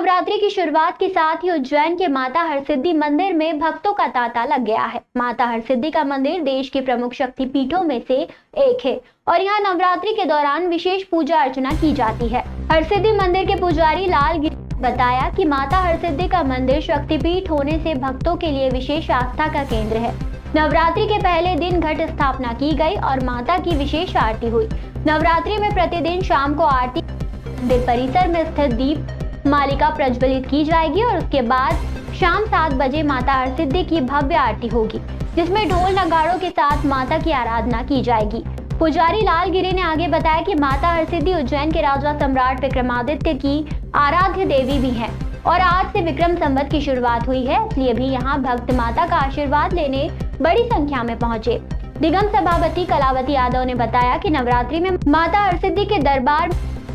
नवरात्रि की शुरुआत के साथ ही उज्जैन के माता हरसिद्धि मंदिर में भक्तों का तांता लग गया है। माता हरसिद्धि का मंदिर देश के प्रमुख शक्तिपीठों में से एक है और यहाँ नवरात्रि के दौरान विशेष पूजा अर्चना की जाती है। हरसिद्धि मंदिर के पुजारी लाल गिरी ने बताया कि माता हरसिद्धि का मंदिर शक्तिपीठ होने से भक्तों के लिए विशेष आस्था का केंद्र है। नवरात्रि के पहले दिन घट स्थापना की गई और माता की विशेष आरती हुई। नवरात्रि में प्रतिदिन शाम को आरती मंदिर परिसर में स्थित दीप मालिका प्रज्वलित की जाएगी और उसके बाद शाम 7 बजे माता हरसिद्धि की भव्य आरती होगी, जिसमें ढोल नगाड़ों के साथ माता की आराधना की जाएगी। पुजारी लाल गिरी ने आगे बताया कि माता हरसिद्धि उज्जैन के राजा सम्राट विक्रमादित्य की आराध्य देवी भी हैं और आज से विक्रम संवत की शुरुआत हुई है, इसलिए भी यहाँ भक्त माता का आशीर्वाद लेने बड़ी संख्या में पहुंचे। निगम सभापति कलावती यादव ने बताया कि नवरात्रि में माता हरसिद्धि के दरबार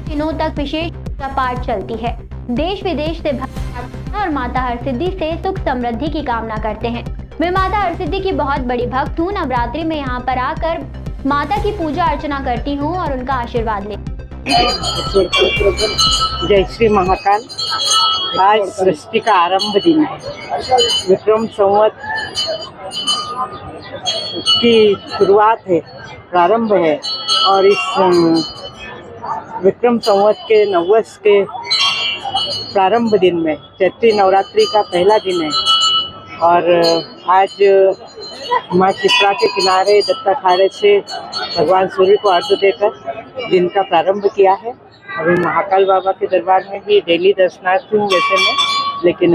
दिनों तक विशेष पूजा पाठ चलती है। देश विदेश से भक्त और माता हरसिद्धि से सुख समृद्धि की कामना करते हैं। मैं माता हरसिद्धि की बहुत बड़ी भक्त हूँ। नवरात्रि में यहाँ पर आकर माता की पूजा अर्चना करती हूँ और उनका आशीर्वाद लेती हूँ। जय श्री महाकाल। आज सृष्टि का आरंभ दिन है। विक्रम संवत की शुरुआत है, प्रारंभ है और इस विक्रम संवत के नववर्ष के प्रारंभ दिन में चैत्री नवरात्रि का पहला दिन है और आज माँ शिप्रा के किनारे दत्त अखाड़े से भगवान सूर्य को अर्घ्य देकर दिन का प्रारंभ किया है। अभी महाकाल बाबा के दरबार में भी डेली दर्शनार्थी हूँ वैसे में, लेकिन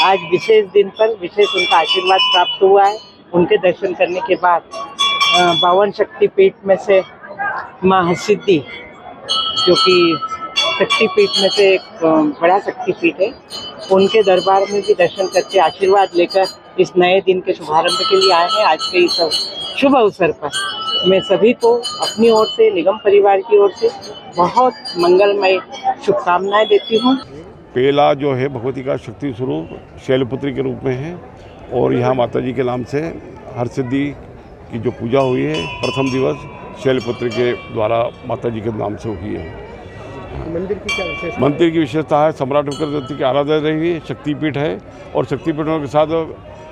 आज विशेष दिन पर विशेष उनका आशीर्वाद प्राप्त हुआ है। उनके दर्शन करने के बाद 52 शक्तिपीठ में से माँ हरसिद्धि, जो कि शक्तिपीठ में से एक बड़ा शक्तिपीठ है, उनके दरबार में भी दर्शन करके आशीर्वाद लेकर इस नए दिन के शुभारंभ के लिए आए हैं। आज के इस शुभ अवसर पर मैं सभी को अपनी ओर से, निगम परिवार की ओर से बहुत मंगलमय शुभकामनाएं देती हूँ। पहला जो है भगवती का शक्ति स्वरूप शैलपुत्री के रूप में है और यहाँ माता जी के नाम से हरसिद्धि की जो पूजा हुई है, प्रथम दिवस शैलपुत्री के द्वारा माता जी के नाम से हुई है। मंदिर की क्या विशेषता है? मंदिर की विशेषता है, सम्राट विक्रमादित्य की आराधना रही है, शक्तिपीठ है और शक्तिपीठों के साथ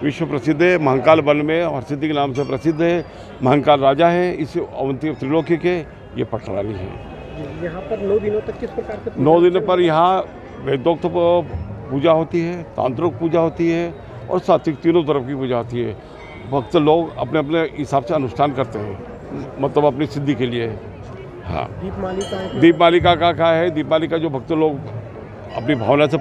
विश्व प्रसिद्ध है। महाकाल वन में हरसिद्धि के नाम से प्रसिद्ध है। महाकाल राजा है इस अवंती त्रिलोकी के, ये पटरानी है। यहाँ पर 9 दिनों तक किस प्रकार से 9 दिनों पर यहाँ वेदोक्त पूजा होती है, तांत्रिक पूजा होती है और सात्विक, तीनों तरफ की पूजा होती है। भक्त लोग अपने अपने हिसाब से अनुष्ठान करते हैं, मतलब अपनी सिद्धि के लिए। हाँ, दीप मालिका का क्या है? दीप मालिका जो भक्त लोग अपनी भावना से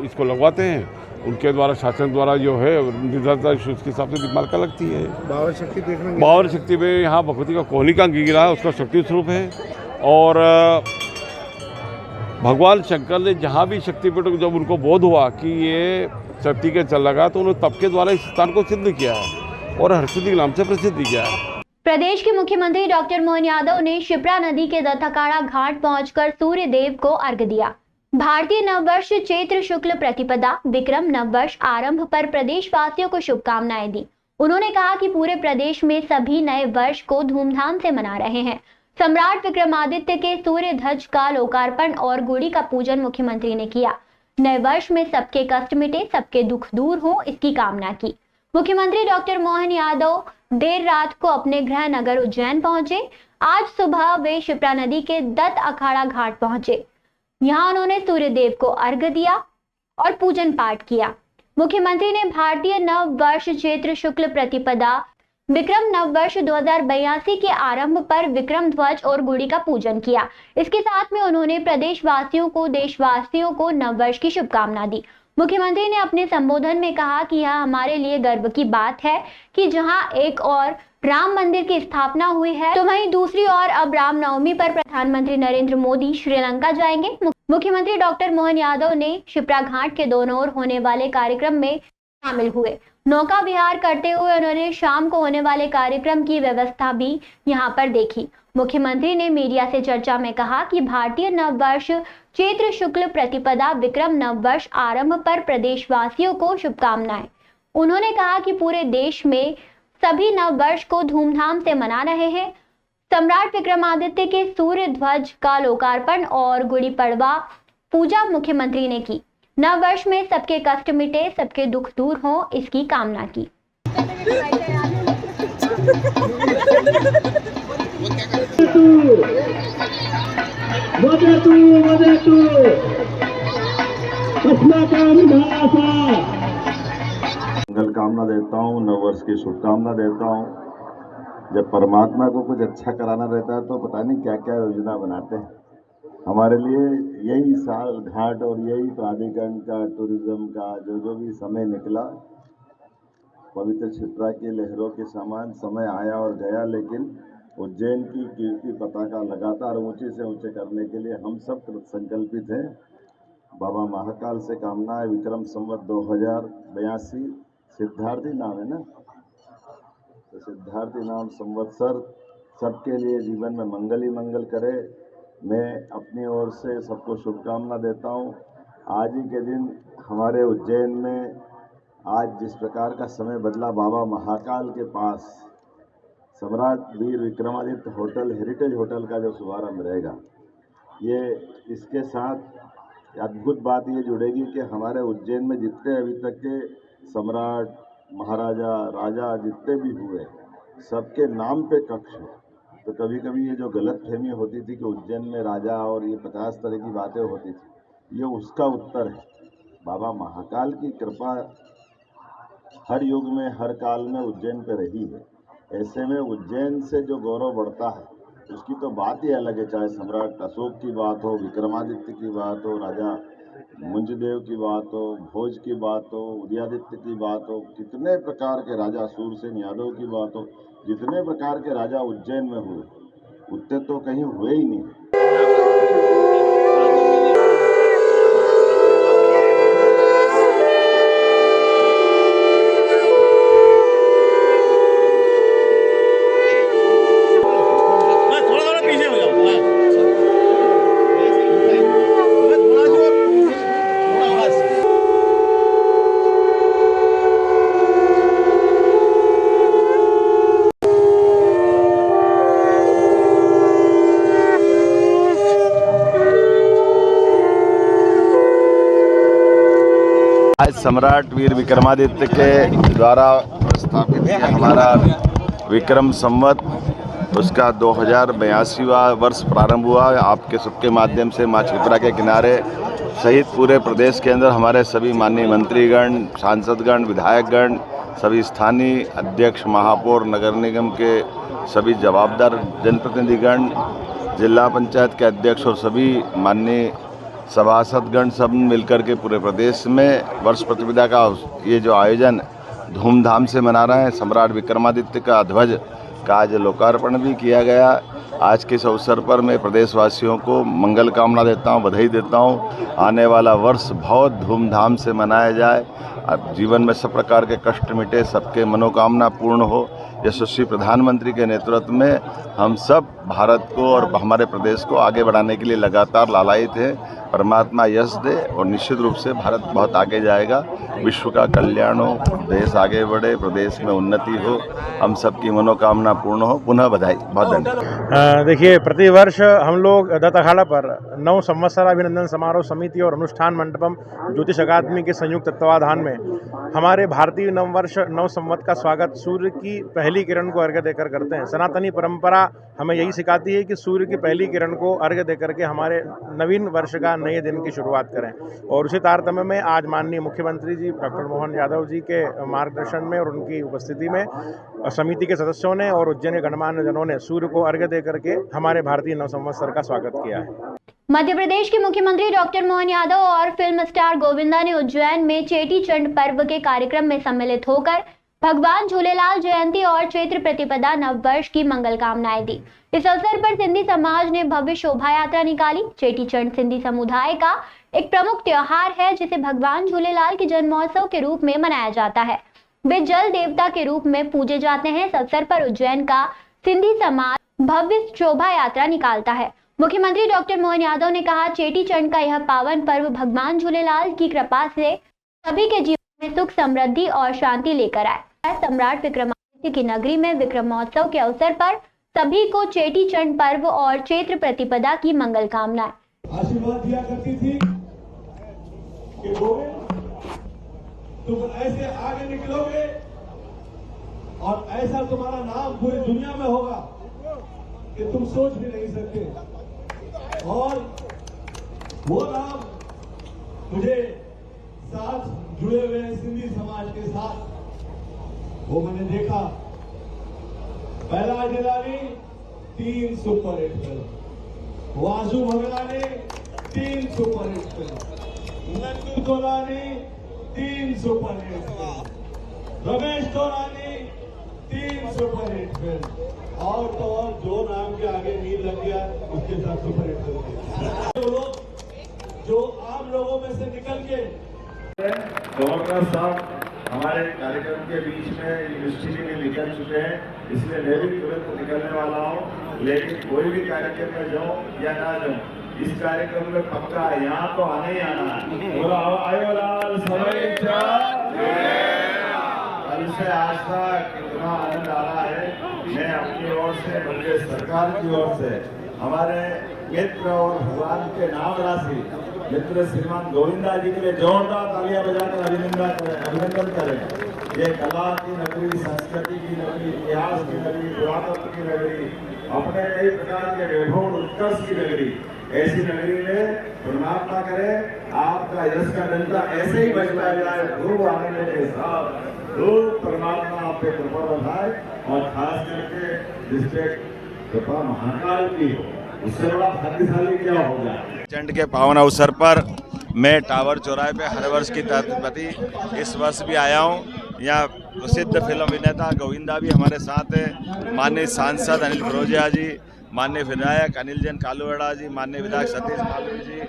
इसको लगवाते हैं, उनके द्वारा शासन द्वारा जो है निर्धारित उसके हिसाब से दीप मालिका लगती है। 52 शक्ति में यहाँ भगवती का कोहनी का गिरा है, उसका शक्ति स्वरूप है। और भगवान शंकर ने जहाँ भी शक्तिपीठ जब उनको बोध हुआ कि ये शक्ति के चल लगा, तो उन्होंने तब के द्वारा इस स्थान को सिद्ध किया है और हरसिद्धि के नाम से प्रसिद्ध किया है। प्रदेश के मुख्यमंत्री डॉक्टर मोहन यादव ने शिप्रा नदी के दत्त अखाड़ा घाट पहुंचकर सूर्य देव को अर्घ्य दिया। भारतीय नववर्ष चैत्र शुक्ल प्रतिपदा विक्रम नववर्ष आरंभ पर प्रदेशवासियों को शुभकामनाएं दी। उन्होंने कहा कि पूरे प्रदेश में सभी नए वर्ष को धूमधाम से मना रहे हैं। सम्राट विक्रमादित्य के सूर्य ध्वज का लोकार्पण और गुड़ी का पूजन मुख्यमंत्री ने किया। नए वर्ष में सबके कष्ट मिटे, सबके दुख दूर हो, इसकी कामना की। मुख्यमंत्री डॉक्टर मोहन यादव देर रात को अपने गृह नगर उज्जैन पहुंचे। आज सुबह वे शिप्रा नदी के दत्त अखाड़ा घाट पहुंचे। यहां उन्होंने सूर्य देव को अर्घ्य दिया और पूजन पाठ किया। मुख्यमंत्री ने भारतीय नव वर्ष चैत्र शुक्ल प्रतिपदा विक्रम नववर्ष 2082 के आरंभ पर विक्रम ध्वज और गुड़ी का पूजन किया। इसके साथ में उन्होंने प्रदेशवासियों को, देशवासियों को नववर्ष की शुभकामना दी। मुख्यमंत्री ने अपने संबोधन में कहा कि यह हमारे लिए गर्व की बात है कि जहां एक और राम मंदिर की स्थापना हुई है, तो वहीं दूसरी ओर अब रामनवमी पर प्रधानमंत्री नरेंद्र मोदी श्रीलंका जाएंगे। मुख्यमंत्री डॉक्टर मोहन यादव ने शिप्रा घाट के दोनों ओर होने वाले कार्यक्रम में शामिल हुए। नौका विहार करते हुए उन्होंने शाम को होने वाले कार्यक्रम की व्यवस्था भी यहां पर देखी। मुख्यमंत्री ने मीडिया से चर्चा में कहा कि भारतीय नववर्ष चैत्र शुक्ल प्रतिपदा विक्रम नववर्ष आरंभ पर प्रदेशवासियों को शुभकामनाएं। उन्होंने कहा कि पूरे देश में सभी नववर्ष को धूमधाम से मना रहे हैं। सम्राट विक्रमादित्य के सूर्य ध्वज का लोकार्पण और गुड़ी पड़वा पूजा मुख्यमंत्री ने की। नव वर्ष में सबके कष्ट मिटे, सबके दुख दूर हो, इसकी कामना की। मंगल कामना देता हूँ, नव वर्ष की शुभकामना देता हूँ। जब परमात्मा को कुछ अच्छा कराना रहता है तो पता नहीं क्या क्या योजना बनाते हैं। हमारे लिए यही साल घाट और यही प्राधिकरण का, टूरिज्म का जो भी समय निकला, पवित्र क्षिप्रा की लहरों के समान समय आया और गया, लेकिन उज्जैन की कीर्ति पताका लगातार ऊंचे से ऊंचे करने के लिए हम सब संकल्पित हैं। बाबा महाकाल से कामना है, विक्रम संवत 2082 सिद्धार्थी नाम है ना, तो सिद्धार्थी नाम संवत्सर सबके लिए जीवन में मंगल ही मंगल करे। मैं अपनी ओर से सबको शुभकामना देता हूँ। आज ही के दिन हमारे उज्जैन में आज जिस प्रकार का समय बदला, बाबा महाकाल के पास सम्राट वीर विक्रमादित्य होटल, हेरिटेज होटल का जो शुभारंभ रहेगा, ये इसके साथ अद्भुत बात ये जुड़ेगी कि हमारे उज्जैन में जितने अभी तक के सम्राट, महाराजा, राजा जितने भी हुए, सबके नाम पे कक्ष है। तो कभी कभी ये जो गलतफहमी होती थी कि उज्जैन में राजा और ये 50 तरह की बातें होती थी, ये उसका उत्तर है। बाबा महाकाल की कृपा हर युग में, हर काल में उज्जैन पे रही है। ऐसे में उज्जैन से जो गौरव बढ़ता है उसकी तो बात ही अलग है। चाहे सम्राट अशोक की बात हो, विक्रमादित्य की बात हो, राजा मुंजदेव की बात हो, भोज की बात हो, उदयादित्य की बात हो, कितने प्रकार के राजा, सूरसेन यादव की बात हो, जितने प्रकार के राजा उज्जैन में हुए उतने तो कहीं हुए ही नहीं। आज सम्राट वीर विक्रमादित्य के द्वारा स्थापित किया हमारा विक्रम संवत, उसका 2082वां वर्ष प्रारंभ हुआ। आपके सबके माध्यम से माँ क्षिप्रा के किनारे सहित पूरे प्रदेश के अंदर हमारे सभी माननीय मंत्रीगण, सांसदगण, विधायकगण, सभी स्थानीय अध्यक्ष, महापौर, नगर निगम के सभी जवाबदार जनप्रतिनिधिगण, जिला पंचायत के अध्यक्ष और सभी माननीय सभासदगण सब मिलकर के पूरे प्रदेश में वर्ष प्रतिपदा का ये जो आयोजन धूमधाम से मना रहे हैं। सम्राट विक्रमादित्य का ध्वज का आज लोकार्पण भी किया गया। आज के इस अवसर पर मैं प्रदेशवासियों को मंगल कामना देता हूं, बधाई देता हूं। आने वाला वर्ष बहुत धूमधाम से मनाया जाए, अब जीवन में सब प्रकार के कष्ट मिटे, सबके मनोकामना पूर्ण हो। यशस्वी प्रधानमंत्री के नेतृत्व में हम सब भारत को और हमारे प्रदेश को आगे बढ़ाने के लिए लगातार लालायित हैं। परमात्मा यश दे और निश्चित रूप से भारत बहुत आगे जाएगा। विश्व का कल्याण हो, देश आगे बढ़े, प्रदेश में उन्नति हो, हम सबकी मनोकामना पूर्ण हो। पुनः बधाई, बहुत धन्यवाद। देखिए, प्रतिवर्ष हम लोग दत्त अखाड़ा पर नव संवत्सर अभिनंदन समारोह समिति और अनुष्ठान मंडपम ज्योतिष अकादमी के संयुक्त तत्वाधान में हमारे भारतीय नववर्ष नव संवत का स्वागत सूर्य की पहली किरण को अर्घ्य देकर करते हैं। सनातनी परंपरा हमें यही सिखाती है कि सूर्य की पहली किरण को अर्घ्य देकर के हमारे नवीन वर्ष का, नए दिन की शुरुआत करें। और उसी तारतम्य में आज माननीय मुख्यमंत्री जी डॉक्टर मोहन यादव जी के मार्गदर्शन में और उनकी उपस्थिति में समिति के सदस्यों ने और उज्जैन के गणमान्य जनों ने सूर्य को अर्घ्य देकर के हमारे भारतीय नव संवत्सर का स्वागत किया है। मध्य प्रदेश के मुख्यमंत्री डॉक्टर मोहन यादव और फिल्म स्टार गोविंदा ने उज्जैन में चेटी चंड पर्व के कार्यक्रम में सम्मिलित होकर भगवान झूलेलाल जयंती और चैत्र प्रतिपदा नव वर्ष की मंगल कामनाएं दी। इस अवसर पर सिंधी समाज ने भव्य शोभा यात्रा निकाली। चेटी चंड सिंधी समुदाय का एक प्रमुख त्योहार है जिसे भगवान झूलेलाल के जन्मोत्सव के रूप में मनाया जाता है। वे जल देवता के रूप में पूजे जाते हैं। इस अवसर पर उज्जैन का सिंधी समाज भव्य शोभा यात्रा निकालता है। मुख्यमंत्री डॉक्टर मोहन यादव ने कहा, चेटी चंड का यह पावन पर्व भगवान झूलेलाल की कृपा से सभी के जीवन में सुख, समृद्धि और शांति लेकर आए। सम्राट विक्रमादित्य की नगरी में विक्रमोत्सव के अवसर पर सभी को चेटी चंड पर्व और चैत्र प्रतिपदा की मंगल कामनाएं। आशीर्वाद दिया करती थी। कि गोविंद तुम ऐसे आगे निकलोगे और ऐसा तुम्हारा नाम पूरी दुनिया में होगा कि तुम सोच भी नहीं सकते। और वो नाम मुझे साथ जुड़े हुए सिंधी समाज के साथ वो मैंने देखा। पहला Jilani 3 superhit film, Vasu Bhagwani 3 superhit film, Nandu Tolani 3 superhit film, Ramesh Tolani 3 superhit film, और तो और जो नाम के आगे नील लग गया उसके साथ सुपरहिट फिल्म। वो लोग जो आम लोगों में से निकल के गवर्नर साहब हमारे कार्यक्रम के बीच में यूनिवर्सिटी में निकल चुके हैं, इसलिए मैं भी तुरंत निकलने वाला हूँ। लेकिन कोई भी कार्यक्रम में जाऊँ या ना जाऊँ, इस कार्यक्रम में पक्का यहाँ तो आना ही आना है। बोला आयो लाल सवैया। कल से आज तक कितना आनंद आ रहा है। मैं अपनी ओर से, बल्कि सरकार की ओर से, हमारे मित्र और भगवान के नाम राशि मित्र श्रीमान गोविंदा जी के लिए जोरदार तालियां बजाकर अभिनंदन करें। ये कला की नगरी, संस्कृति की नगरी, इतिहास की नगरी, पुरातत्व की नगरी, अपने कई प्रकार के वैभव उत्कर्ष की नगरी, ऐसी नगरी में परमात्मा करे आपका यश का डंका ऐसे ही बजता जाए, खूब आनंद के साथ खूब परमात्मा आप पे कृपा बढ़ाए, और खास करके जिसपे कृपा महाकाल की हो, उससे बड़ा भाग्यशाली क्या होगा। चंड के पावन अवसर पर मैं टावर चौराहे पे हर वर्ष की प्रति इस वर्ष भी आया हूँ। यहाँ प्रसिद्ध फिल्म अभिनेता गोविंदा भी हमारे साथ है, माननीय सांसद अनिल फिरोजिया जी, माननीय विधायक अनिल जैन कालूवाड़ा जी, माननीय विधायक सतीश मालवी जी,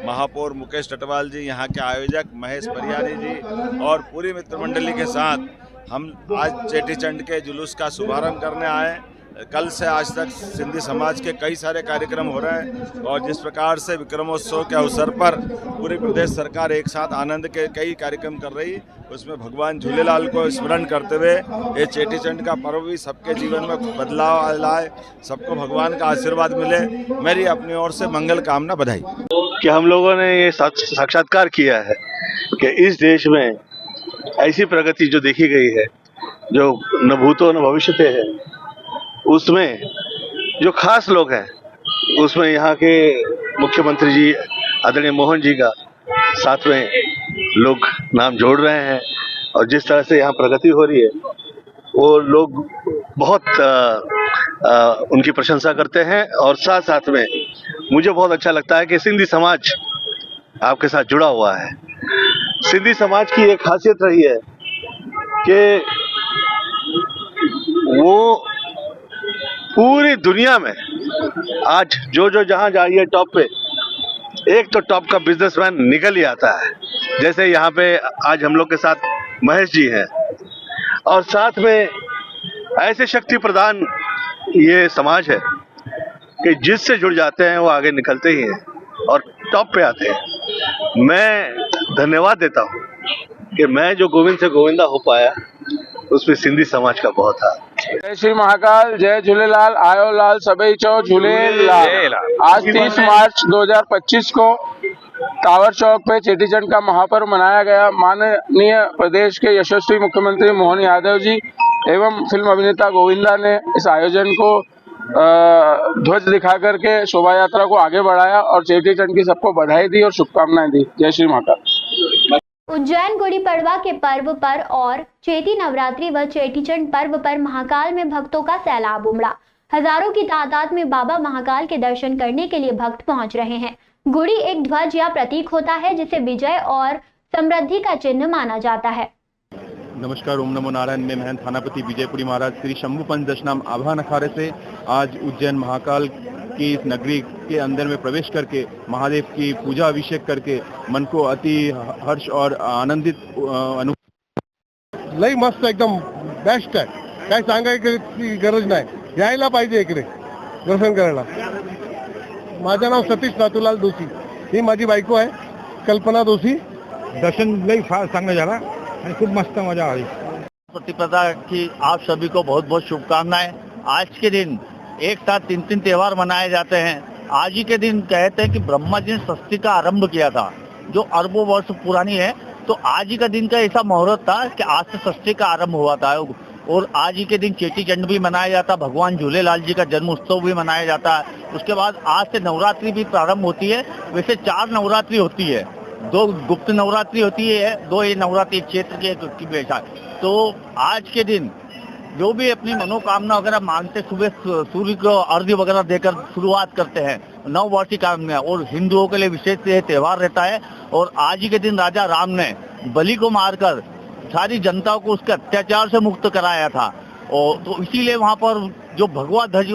महापौर मुकेश टटवाल जी, यहाँ के आयोजक महेश परियारी जी और पूरी मित्र मंडली के साथ हम आज चेटी चंड के जुलूस का शुभारंभ करने आए। कल से आज तक सिंधी समाज के कई सारे कार्यक्रम हो रहे हैं, और जिस प्रकार से विक्रमोत्सव के अवसर पर पूरी प्रदेश सरकार एक साथ आनंद के कई कार्यक्रम कर रही, उसमें भगवान झूलेलाल को स्मरण करते हुए ये चेटी चंड का पर्व भी सबके जीवन में बदलाव लाए, सबको भगवान का आशीर्वाद मिले। मेरी अपनी ओर से मंगल कामना बधाई। कि हम लोगों ने ये साक्षात्कार किया है कि इस देश में ऐसी प्रगति जो देखी गई है, जो न भूतो न भविष्यते है, उसमें जो खास लोग हैं, उसमें यहाँ के मुख्यमंत्री जी आदरणीय मोहन जी का साथ में लोग नाम जोड़ रहे हैं, और जिस तरह से यहाँ प्रगति हो रही है वो लोग बहुत उनकी प्रशंसा करते हैं। और साथ साथ में मुझे बहुत अच्छा लगता है कि सिंधी समाज आपके साथ जुड़ा हुआ है। सिंधी समाज की एक खासियत रही है कि वो पूरी दुनिया में आज जो जहां जाइए टॉप पे, एक तो टॉप का बिजनेसमैन निकल ही आता है। जैसे यहाँ पे आज हम लोग के साथ महेश जी हैं, और साथ में ऐसे शक्ति प्रदान ये समाज है कि जिससे जुड़ जाते हैं वो आगे निकलते ही हैं और टॉप पे आते हैं। मैं धन्यवाद देता हूँ कि मैं जो गोविंद से गोविंदा हो पाया, उसमें सिंधी समाज का बहुत हाथ। जय श्री महाकाल, जय झूलेलाल, आयो लाल सभई चो झूलेलाल। आज 30 मार्च 2025 को टावर चौक पे चेटीचंड का महापर्व मनाया गया। माननीय प्रदेश के यशस्वी मुख्यमंत्री मोहन यादव जी एवं फिल्म अभिनेता गोविंदा ने इस आयोजन को ध्वज दिखा करके शोभा यात्रा को आगे बढ़ाया और चेटीचंड की सबको बधाई दी और शुभकामनाएं दी। जय श्री महाकाल। उज्जैन गुड़ी पड़वा के पर्व पर और चैती नवरात्रि व चेटीचंड पर्व पर महाकाल में भक्तों का सैलाब उमड़ा। हजारों की तादाद में बाबा महाकाल के दर्शन करने के लिए भक्त पहुंच रहे हैं। गुड़ी एक ध्वज या प्रतीक होता है जिसे विजय और समृद्धि का चिन्ह माना जाता है। नमस्कार, ओम नमो नारायण। मैं महंत थानापति विजयपुरी महाराज श्री शंभु पंचदशनाम आभान अखाड़े से आज उज्जैन महाकाल की इस नगरी के अंदर में प्रवेश करके महादेव की पूजा अभिषेक करके मन को अति हर्ष और आनंदित लई मस्त एकदम बेस्ट आहे। काय सांगायची गरज नाही, यायला पाहिजे इकडे दर्शन करायला। माझं नाव सतीश नाथूलाल दोशी, ही माझी बायको आहे कल्पना दोशी। दर्शन लई फार चांगलं झाला आणि खूप मस्त मजा आली। प्रतिपदा की आप सभी को बहुत बहुत शुभकामनाएं। आज के दिन एक साथ 3 त्योहार मनाए जाते हैं। आज ही के दिन कहते हैं कि ब्रह्मा जी ने सृष्टि का आरंभ किया था। जो अरबों वर्ष पुरानी है। तो आज ही का दिन का ऐसा मुहूर्त था कि आज से षष्ठी का आरंभ हुआ था और आज ही के दिन चेटी चंड भी मनाया जाता, भगवान झूलेलाल जी का जन्म उत्सव भी मनाया जाता है। उसके बाद आज से नवरात्रि भी प्रारंभ होती है। वैसे 4 नवरात्रि होती है, 2 गुप्त नवरात्रि होती है, 2 ये नवरात्रि क्षेत्र की बैठा। तो आज के दिन जो भी अपनी मनोकामना वगैरह मांगते, सुबह सूर्य को अर्घ्य वगैरह देकर शुरुआत करते हैं नव वर्ष की कामना। और हिंदुओं के लिए विशेष ये त्योहार रहता है। और आज ही के दिन राजा राम ने बलि को मारकर सारी जनता को उसके अत्याचार से मुक्त कराया था। और तो इसीलिए वहाँ पर जो भगवा ध्वज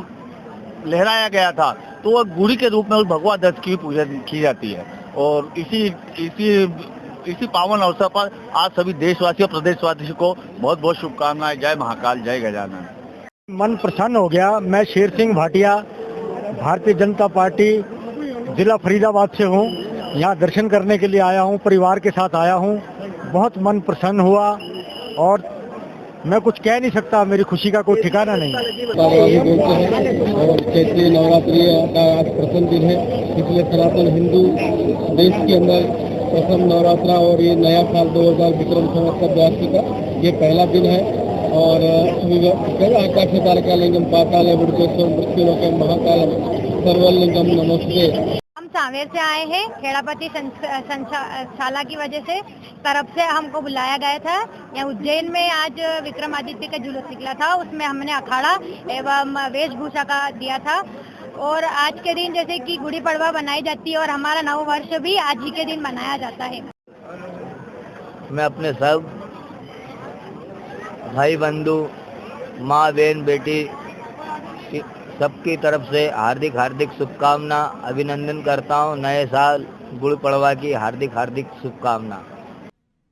लहराया गया था, तो वह गुड़ी के रूप में उस भगवा ध्वज की पूजा की जाती है। और इसी पावन अवसर पर आज सभी देशवासियों प्रदेशवासियों को बहुत बहुत शुभकामनाएं। जय महाकाल, जय गजानन। मन प्रसन्न हो गया। मैं शेर सिंह भाटिया, भारतीय जनता पार्टी जिला फरीदाबाद से हूँ। यहाँ दर्शन करने के लिए आया हूँ, परिवार के साथ आया हूँ। बहुत मन प्रसन्न हुआ और मैं कुछ कह नहीं सकता, मेरी खुशी का कोई ठिकाना नहीं। और चैत्री नवरात्रि का आज प्रथम दिन है, इसलिए सनातन हिंदू देश के अंदर प्रथम नवरात्रा और ये नया साल 2000 विक्रम संवत का 82 का ये पहला दिन है। और आकाश तारकालिंगम पाताल बुड़केश्वर मृत्युलोकम महाकाल सर्वलिंगम नमस्ते। हम सांवेर से आए हैं, खेड़ापति शाला की वजह से तरफ से हमको बुलाया गया था। यहाँ उज्जैन में आज विक्रमादित्य का जुलूस निकला था, उसमें हमने अखाड़ा एवं वेशभूषा का दिया था। और आज के दिन जैसे कि गुड़ी पड़वा बनाई जाती है और हमारा नव वर्ष भी आज ही के दिन मनाया जाता है। मैं अपने सब भाई बंधु, माँ बहन बेटी सबकी तरफ से हार्दिक हार्दिक शुभकामना अभिनंदन करता हूँ। नए साल गुड़ पड़वा की हार्दिक हार्दिक शुभकामना।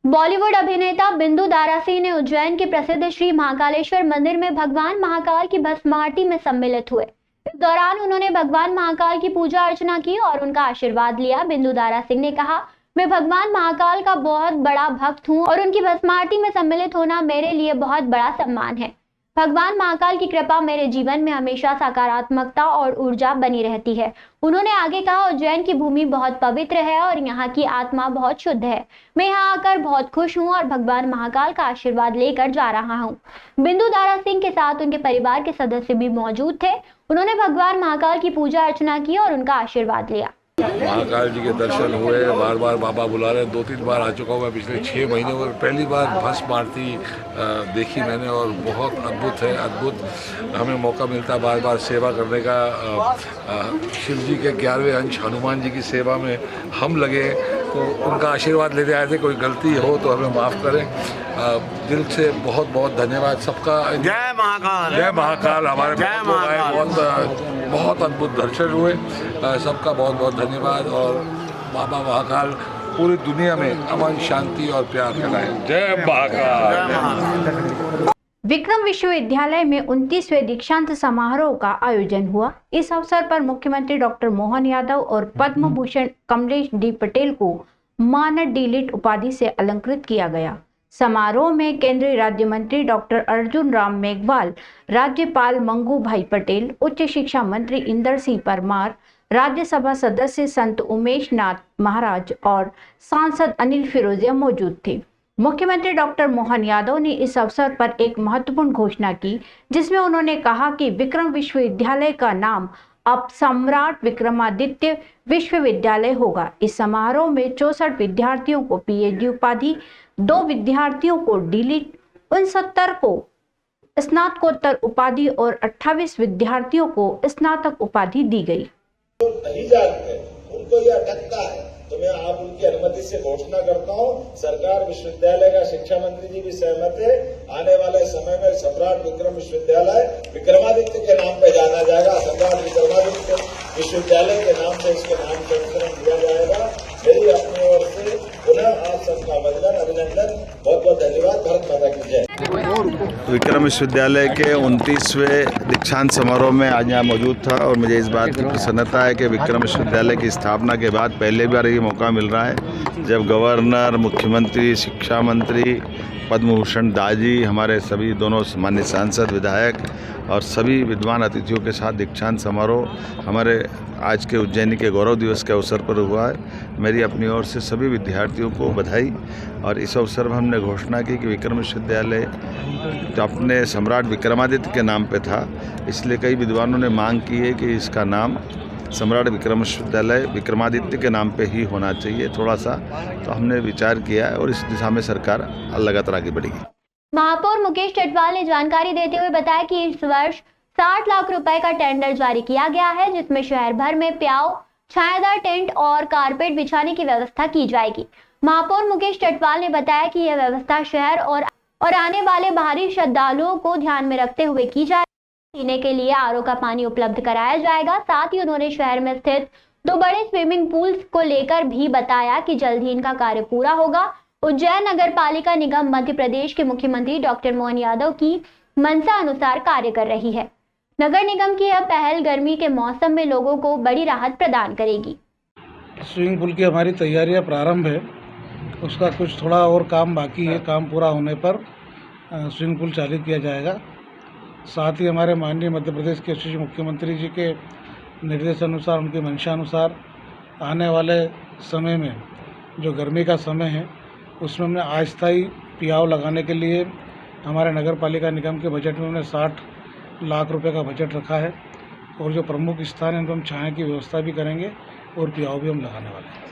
बॉलीवुड अभिनेता बिंदु दारा सिंह ने उज्जैन के प्रसिद्ध श्री महाकालेश्वर मंदिर में भगवान महाकाल की भस्म आरती में सम्मिलित हुए। इस दौरान उन्होंने भगवान महाकाल की पूजा अर्चना की और उनका आशीर्वाद लिया। बिंदु दारा सिंह ने कहा, मैं भगवान महाकाल का बहुत बड़ा भक्त हूँ और उनकी भस्म आरती में सम्मिलित होना मेरे लिए बहुत बड़ा सम्मान है। भगवान महाकाल की कृपा मेरे जीवन में हमेशा सकारात्मकता और ऊर्जा बनी रहती है। उन्होंने आगे कहा, उज्जैन की भूमि बहुत पवित्र है और यहाँ की आत्मा बहुत शुद्ध है। मैं यहाँ आकर बहुत खुश हूँ और भगवान महाकाल का आशीर्वाद लेकर जा रहा हूँ। बिंदु दारा सिंह के साथ उनके परिवार के सदस्य भी मौजूद थे। उन्होंने भगवान महाकाल की पूजा अर्चना की और उनका आशीर्वाद लिया। महाकाल जी के दर्शन हुए, बार बार बाबा बुला रहे, 2-3 बार आ चुका हूँ मैं पिछले 6 महीने में। पहली बार भस्म आरती देखी मैंने और बहुत अद्भुत है। अद्भुत हमें मौका मिलता बार बार सेवा करने का। शिव जी के 11वें अंश हनुमान जी की सेवा में हम लगे तो उनका आशीर्वाद लेते आए थे। कोई गलती हो तो हमें माफ़ करें। दिल से बहुत बहुत धन्यवाद सबका। जय महाकाल, जय महाकाल। हमारे बहुत अद्भुत दर्शन हुए। सबका बहुत बहुत धन्यवाद और बाबा महाकाल पूरी दुनिया में अमन, शांति और प्यार फैलाए। जय महाकाल। विक्रम विश्वविद्यालय में 29वें दीक्षांत समारोह का आयोजन हुआ। इस अवसर पर मुख्यमंत्री डॉक्टर मोहन यादव और पद्म भूषण कमलेश डी पटेल को मानद डी.लिट उपाधि से अलंकृत किया गया। समारोह में केंद्रीय राज्य मंत्री डॉक्टर अर्जुन राम मेघवाल, राज्यपाल मंगू भाई पटेल, उच्च शिक्षा मंत्री इंदर सिंह परमार, राज्यसभा सदस्य संत उमेश नाथ महाराज और सांसद अनिल फिरोजिया मौजूद थे। मुख्यमंत्री डॉक्टर मोहन यादव ने इस अवसर पर एक महत्वपूर्ण घोषणा की, जिसमें उन्होंने कहा कि विक्रम विश्वविद्यालय का नाम अब सम्राट विक्रमादित्य विश्वविद्यालय होगा। इस समारोह में 64 विद्यार्थियों को पीएचडी उपाधि, 2 विद्यार्थियों को डी.लिट, 69 को स्नातकोत्तर उपाधि और 28 विद्यार्थियों को स्नातक उपाधि दी गई। नहीं जानते उनको ये अटकता है, तो मैं आप उनकी अनुमति से घोषणा करता हूँ। सरकार विश्वविद्यालय का शिक्षा मंत्री जी भी सहमत है। आने वाले समय में सम्राट विक्रम विश्वविद्यालय विक्रमादित्य के नाम पे जाना जाएगा। सम्राट विक्रमादित्य विश्वविद्यालय के नाम से इसके नाम संस्करण दिया जाएगा। मेरी अपनी ओर से पुनः आप सबका वंदन, अभिनंदन, बहुत बहुत धन्यवाद। भारत माता की जय। विक्रम विश्वविद्यालय के 29वें दीक्षांत समारोह में आज यहाँ मौजूद था और मुझे इस बात की प्रसन्नता है कि विक्रम विश्वविद्यालय की स्थापना के बाद पहले बार ये मौका मिल रहा है जब गवर्नर, मुख्यमंत्री, शिक्षा मंत्री पद्म भूषण दाजी, हमारे सभी दोनों माननीय सांसद, विधायक और सभी विद्वान अतिथियों के साथ दीक्षांत समारोह हमारे आज के उज्जैनी के गौरव दिवस के अवसर पर हुआ है। मेरी अपनी ओर से सभी विद्यार्थियों को बधाई। और इस अवसर पर हमने घोषणा की कि विक्रम विश्वविद्यालय तो अपने सम्राट विक्रमादित्य के नाम पे था, इसलिए कई विद्वानों ने मांग की है कि इसका नाम सम्राट विक्रम विश्वविद्यालय विक्रमादित्य के नाम पे ही होना चाहिए थोड़ा सा। तो हमने विचार किया है और इस दिशा में सरकार लगातार आगे बढ़ेगी। महापौर मुकेश चटवाल ने जानकारी देते हुए बताया कि इस वर्ष 60 लाख रुपए का टेंडर जारी किया गया है, जिसमें शहर भर में प्याव, छायादार टेंट और कारपेट बिछाने की व्यवस्था की जाएगी। महापौर मुकेश चटवाल ने बताया कि यह व्यवस्था शहर और आने वाले बाहरी श्रद्धालुओं को ध्यान में रखते हुए की जाएगी। पीने के लिए आरओ का पानी उपलब्ध कराया जाएगा। साथ ही उन्होंने शहर में स्थित 2 बड़े स्विमिंग पूल्स को लेकर भी बताया कि जल्द ही इनका कार्य पूरा होगा। उज्जैन नगर पालिका निगम मध्य प्रदेश के मुख्यमंत्री डॉक्टर मोहन यादव की मंशा अनुसार कार्य कर रही है। नगर निगम की यह पहल गर्मी के मौसम में लोगों को बड़ी राहत प्रदान करेगी। स्विमिंग पूल की हमारी तैयारियां प्रारंभ है, उसका कुछ थोड़ा और काम बाकी है। काम पूरा होने पर स्विमिंग पूल चालू किया जाएगा। साथ ही हमारे माननीय मध्य प्रदेश के यशस्वी मुख्यमंत्री जी के निर्देशानुसार, उनकी मंशा अनुसार आने वाले समय में जो गर्मी का समय है उसमें हमने अस्थायी पियाव लगाने के लिए हमारे नगर पालिका निगम के बजट में हमने 60 लाख रुपए का बजट रखा है। और जो प्रमुख स्थान है उनको हम छाया की व्यवस्था भी करेंगे और पियाव भी हम लगाने वाले हैं।